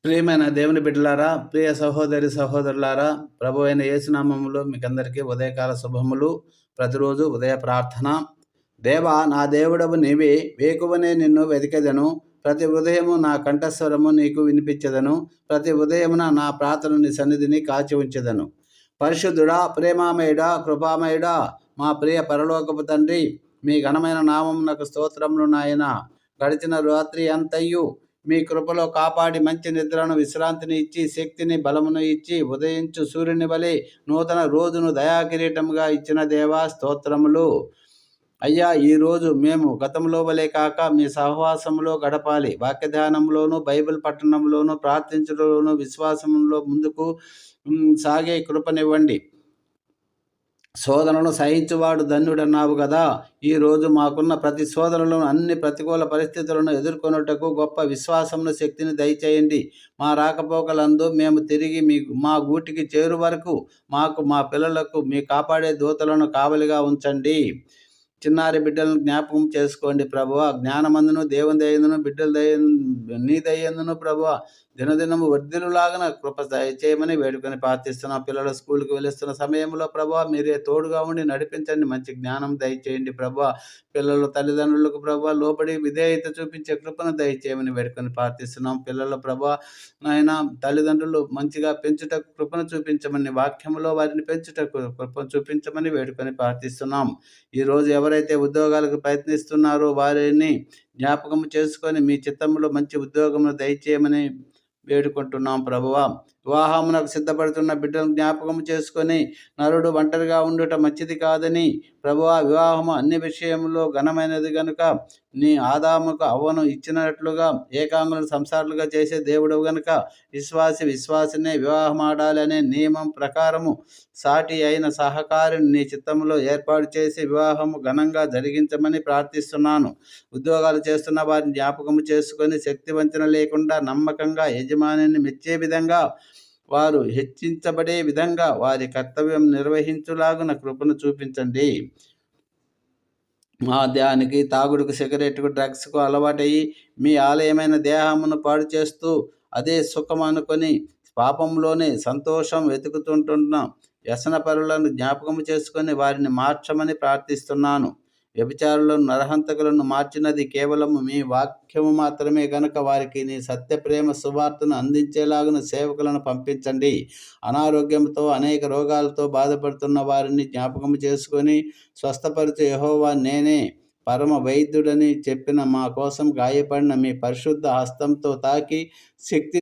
ప్రియమైన దేవుని బిడ్డలారా, ప్రియ సహోదరి సహోదరులారా, ప్రభు అయిన యేసునామములో మీకందరికీ ఉదయకాల శుభములు. ప్రతిరోజు ఉదయ ప్రార్థన. దేవా, నా దేవుడవు నీవే, వేకువనే నిన్ను వెతికెదను. ప్రతి ఉదయము నా కంఠస్వరము నీకు వినిపించెదను. ప్రతి ఉదయమున నా ప్రార్థన నీ సన్నిధిని కాచి ఉంచెదను. పరిశుద్ధుడా, ప్రేమామయుడా, కృపామయుడా, మా ప్రియ పరలోకపు తండ్రి, మీ ఘనమైన నామమునకు స్తోత్రములు నాయన. గడిచిన రాత్రి అంతయు మీ కృపలో కాపాడి మంచి నిద్రను, విశ్రాంతిని ఇచ్చి, శక్తిని, బలమును ఇచ్చి, ఉదయించు సూర్యుని వలె నూతన రోజును దయాకిరీటముగా ఇచ్చిన దేవా స్తోత్రములు. అయ్యా, ఈరోజు మేము గతంలో వలె కాక మీ సహవాసంలో గడపాలి. వాక్యధ్యానంలోను, బైబిల్ పట్టణంలోను, ప్రార్థించడంలోను, విశ్వాసంలో ముందుకు సాగే కృపనివ్వండి. శోధనను సహించువాడు ధన్యుడన్నావు కదా. ఈరోజు మాకున్న ప్రతి శోధనలను, అన్ని ప్రతికూల పరిస్థితులను ఎదుర్కొనుటకు గొప్ప విశ్వాసమును, శక్తిని దయచేయండి. మా రాకపోకలందు మేము తిరిగి మా గూటికి చేరు వరకు మాకు, మా పిల్లలకు మీ కాపాడే దూతలను కావలిగా ఉంచండి. చిన్నారి బిడ్డలను జ్ఞాపకం చేసుకోండి ప్రభువా. జ్ఞానమందును, దేవుని దయందును, బిడ్డల నీ దయందును ప్రభువా దినదినము వర్ధిల్లులాగా కృప దయచేయమని వేడుకొని ప్రార్థిస్తున్నాం. పిల్లలు స్కూల్కి వెళుస్తున్న సమయంలో ప్రభువా మీరే తోడుగా ఉండి నడిపించండి. మంచి జ్ఞానం దయచేయండి ప్రభువా. పిల్లలు తల్లిదండ్రులకు ప్రభువా లోబడి విధేయత చూపించే కృపను దయచేయమని వేడుకొని ప్రార్థిస్తున్నాం. పిల్లల ప్రభువా నాయన తల్లిదండ్రులు మంచిగా పెంచుటకు కృపను చూపించమని, వాక్యములో వారిని పెంచుటకు కృపను చూపించమని వేడుకొని ప్రార్థిస్తున్నాం. ఈరోజు ఎవరైతే ఉద్యోగాలకు ప్రయత్నిస్తున్నారో వారిని జ్ఞాపకం చేసుకొని మీ చిత్తంలో మంచి ఉద్యోగమును దయచేయమని వేడుకుంటున్నాం ప్రభువా. వివాహమునకు సిద్ధపడుతున్న బిడ్డలను జ్ఞాపకం చేసుకొని, నరుడు ఒంటరిగా ఉండుట మంచిది కాదని ప్రభువా, వివాహము అన్ని విషయంలో ఘనమైనది గనుక నీ ఆదాముకు అవ్వను ఇచ్చినట్లుగా ఏకాంగులను సంసారులుగా చేసే దేవుడు గనుక విశ్వాసినే వివాహం ఆడాలి అనే నియమం ప్రకారము సాటి అయిన సహకారిని నీ చిత్తంలో ఏర్పాటు చేసి వివాహము ఘనంగా జరిగించమని ప్రార్థిస్తున్నాను. ఉద్యోగాలు చేస్తున్న వారిని జ్ఞాపకము చేసుకొని, శక్తి వంచన లేకుండా నమ్మకంగా యజమానిని మెచ్చే విధంగా, వారు హెచ్చించబడే విధంగా వారి కర్తవ్యం నిర్వహించులాగున కృపను చూపించండి. మద్యానికి, తాగుడుకు, సిగరెట్కు, డ్రగ్స్కు అలవాటయ్యి మీ ఆలయమైన దేహమును పాడు చేస్తూ అదే సుఖం అనుకొని పాపంలోనే సంతోషం వెతుకుతుంటున్న వ్యసనపరులను జ్ఞాపకం చేసుకొని వారిని మార్చమని ప్రార్థిస్తున్నాను. వ్యభిచారులను, నరహంతకులను మార్చినది కేవలం మీ వాక్యము మాత్రమే గనుక వారికి నీ సత్యప్రేమ సువార్తను అందించేలాగున సేవకులను పంపించండి. అనారోగ్యంతో, అనేక రోగాలతో బాధపడుతున్న వారిని జ్ఞాపకం చేసుకొని స్వస్థపరిచే యెహోవా నేనే పరమ వైద్యుడని చెప్పిన మా కోసం గాయపడిన మీ పరిశుద్ధ హస్తంతో తాకి శక్తి